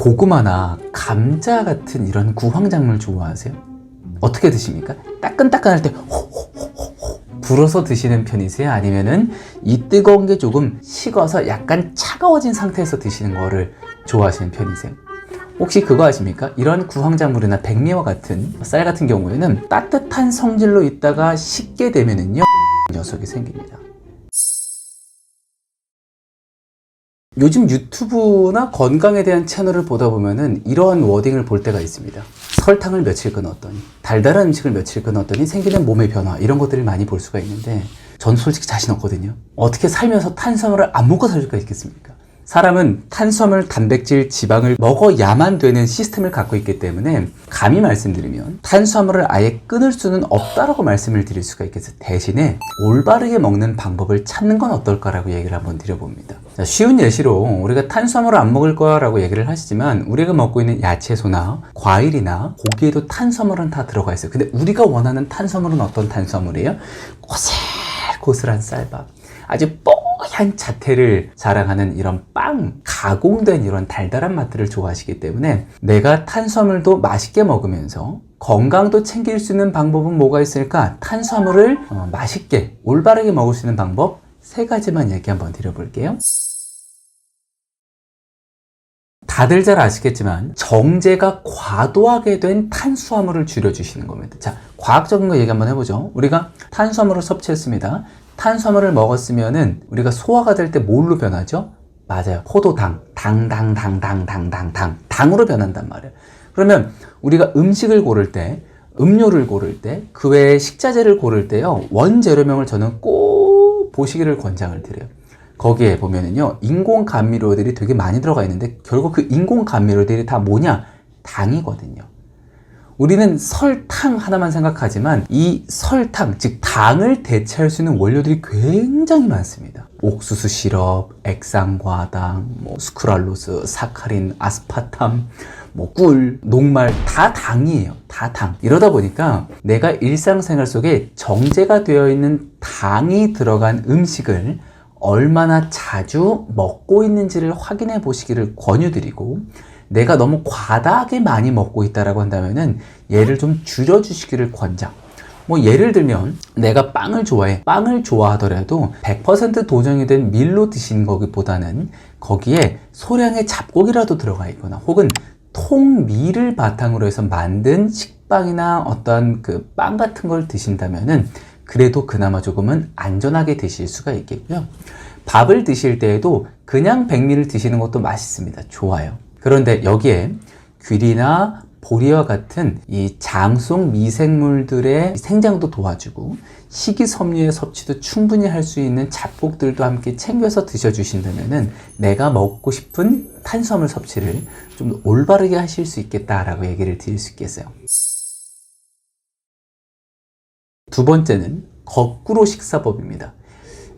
고구마나 감자 같은 이런 구황작물 좋아하세요? 어떻게 드십니까? 따끈따끈할 때 호호호호 불어서 드시는 편이세요? 아니면은 이 뜨거운 게 조금 식어서 약간 차가워진 상태에서 드시는 거를 좋아하시는 편이세요? 혹시 그거 아십니까? 이런 구황작물이나 백미와 같은 쌀 같은 경우에는 따뜻한 성질로 있다가 식게 되면은요 녀석이 생깁니다. 요즘 유튜브나 건강에 대한 채널을 보다 보면은 이러한 워딩을 볼 때가 있습니다. 설탕을 며칠 끊었더니, 달달한 음식을 며칠 끊었더니 생기는 몸의 변화, 이런 것들을 많이 볼 수가 있는데 전 솔직히 자신 없거든요. 어떻게 살면서 탄수화물을 안 먹고 살 수가 있겠습니까? 사람은 탄수화물, 단백질, 지방을 먹어야만 되는 시스템을 갖고 있기 때문에 감히 말씀드리면 탄수화물을 아예 끊을 수는 없다라고 말씀을 드릴 수가 있겠어요. 대신에 올바르게 먹는 방법을 찾는 건 어떨까라고 얘기를 한번 드려봅니다. 자, 쉬운 예시로 우리가 탄수화물을 안 먹을 거야 라고 얘기를 하시지만 우리가 먹고 있는 야채소나 과일이나 고기에도 탄수화물은 다 들어가 있어요. 근데 우리가 원하는 탄수화물은 어떤 탄수화물이에요? 고슬고슬한 쌀밥, 아주 뽀얀 자태를 자랑하는 이런 빵, 가공된 이런 달달한 맛들을 좋아하시기 때문에 내가 탄수화물도 맛있게 먹으면서 건강도 챙길 수 있는 방법은 뭐가 있을까? 탄수화물을 맛있게 올바르게 먹을 수 있는 방법 3가지만 얘기 한번 드려볼게요. 다들 잘 아시겠지만 정제가 과도하게 된 탄수화물을 줄여주시는 겁니다. 자, 과학적인 거 얘기 한번 해보죠. 우리가 탄수화물을 섭취했습니다. 탄수화물을 먹었으면은 우리가 소화가 될 때 뭘로 변하죠? 맞아요. 포도당, 당으로 변한단 말이에요. 그러면 우리가 음식을 고를 때, 음료를 고를 때, 그 외에 식자재를 고를 때요, 원재료명을 저는 꼭 보시기를 권장을 드려요. 거기에 보면은요, 인공 감미료들이 되게 많이 들어가 있는데 결국 그 인공 감미료들이 다 뭐냐? 당이거든요. 우리는 설탕 하나만 생각하지만 이 설탕, 즉 당을 대체할 수 있는 원료들이 굉장히 많습니다. 옥수수 시럽, 액상과당, 스크랄로스, 사카린, 아스파탐, 꿀, 녹말, 다 당이에요. 다 당. 이러다 보니까 내가 일상생활 속에 정제가 되어 있는 당이 들어간 음식을 얼마나 자주 먹고 있는지를 확인해 보시기를 권유드리고, 내가 너무 과다하게 많이 먹고 있다라고 한다면은 얘를 좀 줄여주시기를 권장. 예를 들면 내가 빵을 좋아해. 빵을 좋아하더라도 100% 도정이 된 밀로 드시는 거기보다는 거기에 소량의 잡곡이라도 들어가 있거나 혹은 통밀을 바탕으로 해서 만든 식빵이나 어떤 그 빵 같은 걸 드신다면은 그래도 그나마 조금은 안전하게 드실 수가 있겠고요. 밥을 드실 때에도 그냥 백미를 드시는 것도 맛있습니다. 좋아요. 그런데 여기에 귀리나 보리와 같은 이 장 속 미생물들의 생장도 도와주고 식이섬유의 섭취도 충분히 할 수 있는 잡곡들도 함께 챙겨서 드셔주신다면은 내가 먹고 싶은 탄수화물 섭취를 좀 올바르게 하실 수 있겠다라고 얘기를 드릴 수 있겠어요. 두 번째는 거꾸로 식사법입니다.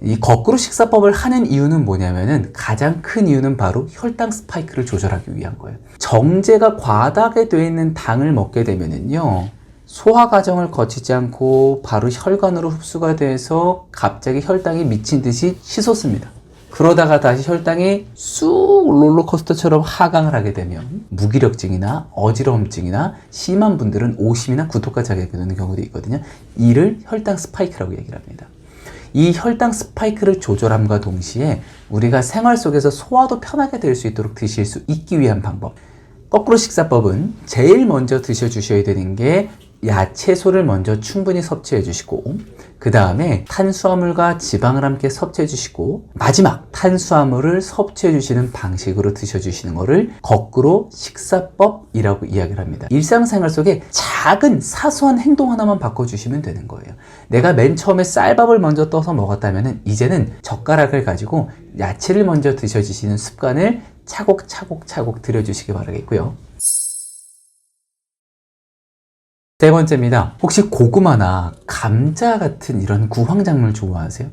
이 거꾸로 식사법을 하는 이유는 뭐냐면은 가장 큰 이유는 바로 혈당 스파이크를 조절하기 위한 거예요. 정제가 과다하게 되어 있는 당을 먹게 되면은요, 소화 과정을 거치지 않고 바로 혈관으로 흡수가 돼서 갑자기 혈당이 미친 듯이 치솟습니다. 그러다가 다시 혈당이 쑥 롤러코스터처럼 하강을 하게 되면 무기력증이나 어지러움증이나 심한 분들은 오심이나 구토까지 하게 되는 경우도 있거든요. 이를 혈당 스파이크라고 얘기를 합니다. 이 혈당 스파이크를 조절함과 동시에 우리가 생활 속에서 소화도 편하게 될 수 있도록 드실 수 있기 위한 방법. 거꾸로 식사법은 제일 먼저 드셔주셔야 되는 게 야채소를 먼저 충분히 섭취해 주시고, 그 다음에 탄수화물과 지방을 함께 섭취해 주시고, 마지막 탄수화물을 섭취해 주시는 방식으로 드셔 주시는 거를 거꾸로 식사법이라고 이야기를 합니다. 일상생활 속에 작은 사소한 행동 하나만 바꿔주시면 되는 거예요. 내가 맨 처음에 쌀밥을 먼저 떠서 먹었다면 이제는 젓가락을 가지고 야채를 먼저 드셔 주시는 습관을 차곡차곡 들여주시기 바라겠고요. 세 번째입니다. 혹시 고구마나 감자 같은 이런 구황작물 좋아하세요?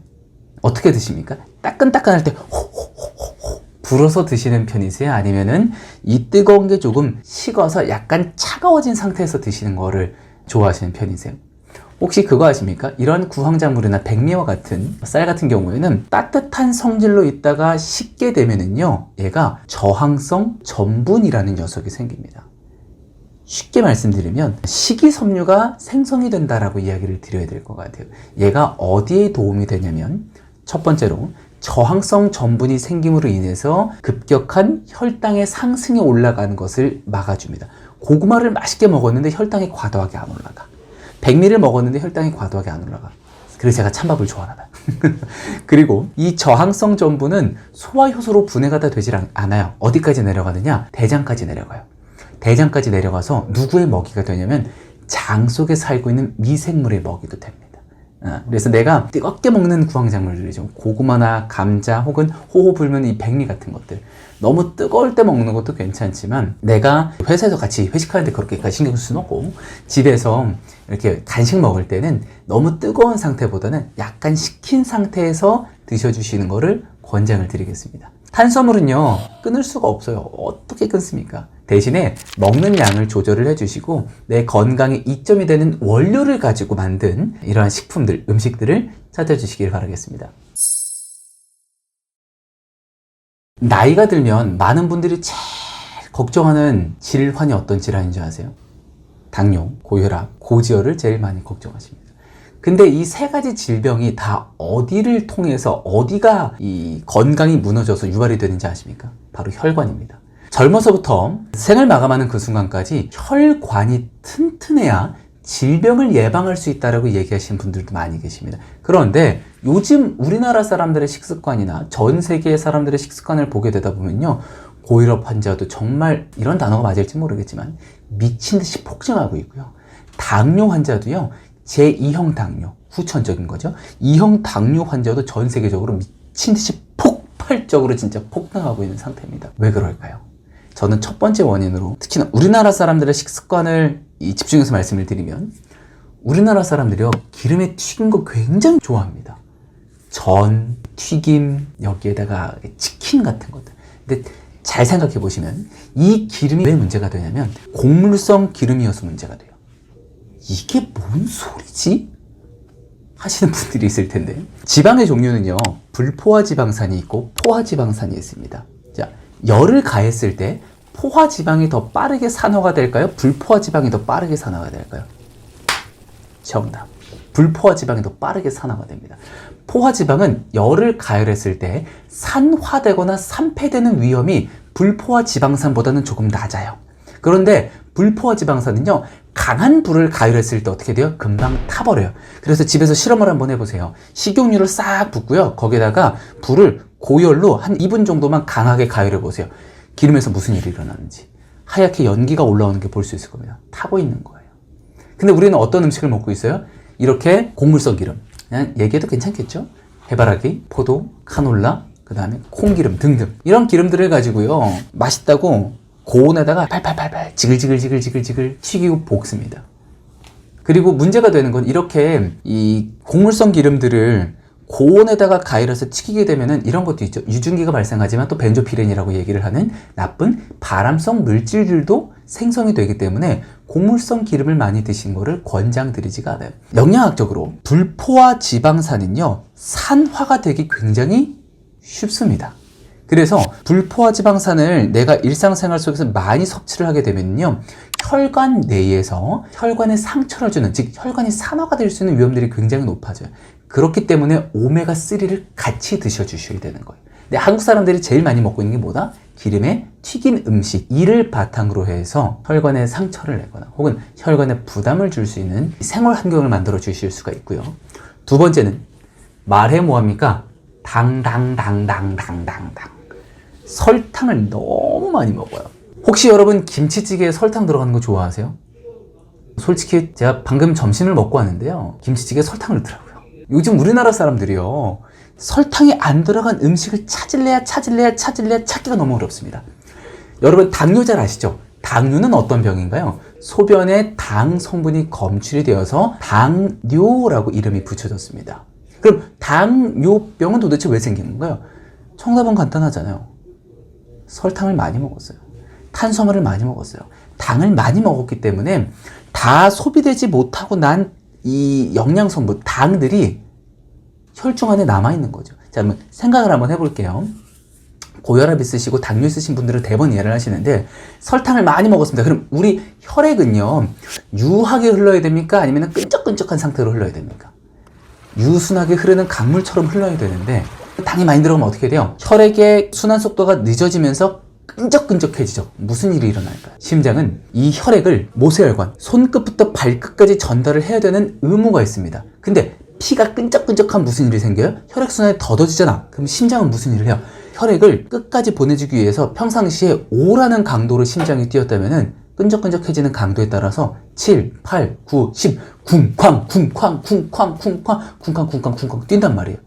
어떻게 드십니까? 따끈따끈할 때 호호호호 불어서 드시는 편이세요? 아니면은 이 뜨거운 게 조금 식어서 약간 차가워진 상태에서 드시는 거를 좋아하시는 편이세요? 혹시 그거 아십니까? 이런 구황작물이나 백미와 같은 쌀 같은 경우에는 따뜻한 성질로 있다가 식게 되면은요, 얘가 저항성 전분이라는 녀석이 생깁니다. 쉽게 말씀드리면 식이섬유가 생성이 된다라고 이야기를 드려야 될 것 같아요. 얘가 어디에 도움이 되냐면, 첫 번째로 저항성 전분이 생김으로 인해서 급격한 혈당의 상승이 올라가는 것을 막아줍니다. 고구마를 맛있게 먹었는데 혈당이 과도하게 안 올라가. 백미를 먹었는데 혈당이 과도하게 안 올라가. 그래서 제가 찬밥을 좋아하나 봐요. 그리고 이 저항성 전분은 소화효소로 분해가 다 되질 않아요. 어디까지 내려가느냐? 대장까지 내려가요. 대장까지 내려가서 누구의 먹이가 되냐면 장 속에 살고 있는 미생물의 먹이도 됩니다. 그래서 내가 뜨겁게 먹는 구황작물들이죠. 고구마나 감자 혹은 호호 불면 이 백미 같은 것들. 너무 뜨거울 때 먹는 것도 괜찮지만 내가 회사에서 같이 회식하는데 그렇게까지 신경 쓸 수는 없고 집에서 이렇게 간식 먹을 때는 너무 뜨거운 상태보다는 약간 식힌 상태에서 드셔주시는 것을 권장을 드리겠습니다. 탄수화물은요, 끊을 수가 없어요. 어떻게 끊습니까? 대신에 먹는 양을 조절을 해주시고 내 건강에 이점이 되는 원료를 가지고 만든 이러한 식품들, 음식들을 찾아주시길 바라겠습니다. 나이가 들면 많은 분들이 제일 걱정하는 질환이 어떤 질환인지 아세요? 당뇨, 고혈압, 고지혈을 제일 많이 걱정하십니다. 근데 이 세 가지 질병이 다 어디를 통해서 어디가 이 건강이 무너져서 유발이 되는지 아십니까? 바로 혈관입니다. 젊어서부터 생을 마감하는 그 순간까지 혈관이 튼튼해야 질병을 예방할 수 있다라고 얘기하시는 분들도 많이 계십니다. 그런데 요즘 우리나라 사람들의 식습관이나 전 세계의 사람들의 식습관을 보게 되다 보면요, 고혈압 환자도 정말 이런 단어가 맞을지 모르겠지만 미친 듯이 폭증하고 있고요. 당뇨 환자도요, 제2형 당뇨, 후천적인 거죠. 2형 당뇨 환자도 전 세계적으로 미친 듯이 폭발적으로 진짜 폭등하고 있는 상태입니다. 왜 그럴까요? 저는 첫 번째 원인으로 특히나 우리나라 사람들의 식습관을 집중해서 말씀을 드리면, 우리나라 사람들이요, 기름에 튀긴 거 굉장히 좋아합니다. 전, 튀김, 여기에다가 치킨 같은 것들. 근데 잘 생각해 보시면 이 기름이 왜 문제가 되냐면 곡물성 기름이어서 문제가 돼요. 이게 뭔 소리지? 하시는 분들이 있을 텐데, 지방의 종류는요, 불포화지방산이 있고 포화지방산이 있습니다. 자, 열을 가했을 때 포화지방이 더 빠르게 산화가 될까요? 불포화지방이 더 빠르게 산화가 될까요? 정답. 불포화지방이 더 빠르게 산화가 됩니다. 포화지방은 열을 가열했을 때 산화되거나 산패되는 위험이 불포화지방산보다는 조금 낮아요. 그런데 불포화지방산은요, 강한 불을 가열했을 때 어떻게 돼요? 금방 타버려요. 그래서 집에서 실험을 한번 해보세요. 식용유를 싹 붓고요, 거기에다가 불을 고열로 한 2분 정도만 강하게 가열해 보세요. 기름에서 무슨 일이 일어나는지. 하얗게 연기가 올라오는 게 볼 수 있을 겁니다. 타고 있는 거예요. 근데 우리는 어떤 음식을 먹고 있어요? 이렇게 곡물성 기름, 그냥 얘기해도 괜찮겠죠? 해바라기, 포도, 카놀라, 그 다음에 콩기름 등등, 이런 기름들을 가지고요, 맛있다고 고온에다가 팔팔팔팔 지글지글 튀기고 볶습니다. 그리고 문제가 되는 건 이렇게 이 곡물성 기름들을 고온에다가 가열해서 튀기게 되면은 이런 것도 있죠. 유증기가 발생하지만 또 벤조피렌이라고 얘기를 하는 나쁜 발암성 물질들도 생성이 되기 때문에 곡물성 기름을 많이 드신 거를 권장드리지가 않아요. 영양학적으로 불포화 지방산은요, 산화가 되기 굉장히 쉽습니다. 그래서 불포화 지방산을 내가 일상생활 속에서 많이 섭취를 하게 되면요, 혈관 내에서 혈관에 상처를 주는, 즉 혈관이 산화가 될 수 있는 위험들이 굉장히 높아져요. 그렇기 때문에 오메가3를 같이 드셔주셔야 되는 거예요. 근데 한국 사람들이 제일 많이 먹고 있는 게 뭐다? 기름에 튀긴 음식, 이를 바탕으로 해서 혈관에 상처를 내거나 혹은 혈관에 부담을 줄 수 있는 생활 환경을 만들어 주실 수가 있고요. 두 번째는 말해 뭐합니까? 당당당당당당당. 설탕을 너무 많이 먹어요. 혹시 여러분 김치찌개에 설탕 들어가는 거 좋아하세요? 솔직히 제가 방금 점심을 먹고 왔는데요, 김치찌개에 설탕을 넣더라고요. 요즘 우리나라 사람들이요, 설탕이 안 들어간 음식을 찾기가 너무 어렵습니다. 여러분 당뇨 잘 아시죠? 당뇨는 어떤 병인가요? 소변에 당 성분이 검출이 되어서 당뇨라고 이름이 붙여졌습니다. 그럼 당뇨병은 도대체 왜 생긴 건가요? 정답은 간단하잖아요. 설탕을 많이 먹었어요. 탄수화물을 많이 먹었어요. 당을 많이 먹었기 때문에 다 소비되지 못하고 난 이 영양성분, 당들이 혈중 안에 남아있는 거죠. 자, 한번 생각을 한번 해볼게요. 고혈압 있으시고 당뇨 있으신 분들은 대부분 이해를 하시는데, 설탕을 많이 먹었습니다. 그럼 우리 혈액은요, 유하게 흘러야 됩니까? 아니면 끈적끈적한 상태로 흘러야 됩니까? 유순하게 흐르는 강물처럼 흘러야 되는데, 당이 많이 들어가면 어떻게 돼요? 혈액의 순환 속도가 늦어지면서 끈적끈적해지죠. 무슨 일이 일어날까요? 심장은 이 혈액을 모세혈관, 손끝부터 발끝까지 전달을 해야 되는 의무가 있습니다. 근데 피가 끈적끈적한 무슨 일이 생겨요? 혈액순환이 더뎌지잖아. 그럼 심장은 무슨 일을 해요? 혈액을 끝까지 보내주기 위해서 평상시에 5라는 강도로 심장이 뛰었다면은 끈적끈적해지는 강도에 따라서 7, 8, 9, 10 쿵쾅 쿵쾅 쿵쾅 쿵쾅 쿵쾅 쿵쾅 쿵쾅 뛴단 말이에요.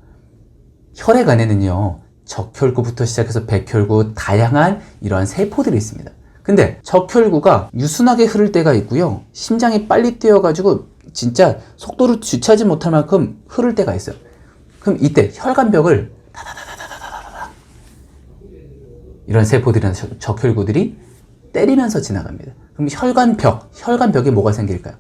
혈액 안에는요, 적혈구부터 시작해서 백혈구, 다양한 이러한 세포들이 있습니다. 근데 적혈구가 유순하게 흐를 때가 있고요, 심장이 빨리 뛰어가지고 진짜 속도를 주체하지 못할 만큼 흐를 때가 있어요. 그럼 이때 혈관벽을 다다다다다다다다 이런 세포들이나 적혈구들이 때리면서 지나갑니다. 그럼 혈관벽에 뭐가 생길까요?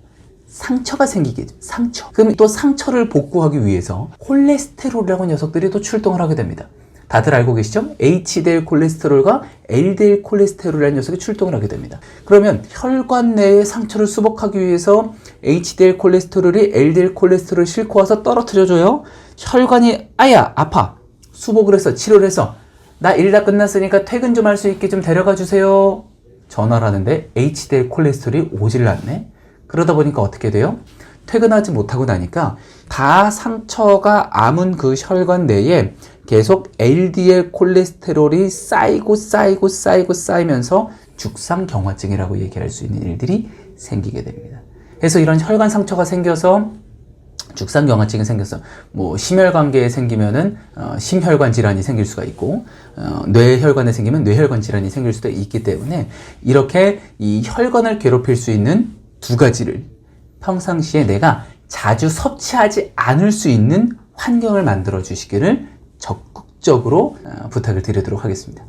상처가 생기겠죠. 상처. 그럼 또 상처를 복구하기 위해서 콜레스테롤이라고 하는 녀석들이 또 출동을 하게 됩니다. 다들 알고 계시죠? HDL 콜레스테롤과 LDL 콜레스테롤이라는 녀석이 출동을 하게 됩니다. 그러면 혈관 내의 상처를 수복하기 위해서 HDL 콜레스테롤이 LDL 콜레스테롤을 싣고 와서 떨어뜨려줘요. 혈관이 아야 아파, 수복을 해서 치료를 해서 나 일 다 끝났으니까 퇴근 좀 할 수 있게 좀 데려가 주세요. 전화를 하는데 HDL 콜레스테롤이 오질 않네. 그러다 보니까 어떻게 돼요? 퇴근하지 못하고 나니까 다 상처가 아문 그 혈관 내에 계속 LDL 콜레스테롤이 쌓이면서 죽상경화증이라고 얘기할 수 있는 일들이 생기게 됩니다. 그래서 이런 혈관 상처가 생겨서 죽상경화증이 생겨서 뭐 심혈관계에 생기면은 심혈관 질환이 생길 수가 있고, 뇌혈관에 생기면 뇌혈관 질환이 생길 수도 있기 때문에 이렇게 이 혈관을 괴롭힐 수 있는 두 가지를 평상시에 내가 자주 섭취하지 않을 수 있는 환경을 만들어 주시기를 적극적으로 부탁을 드리도록 하겠습니다.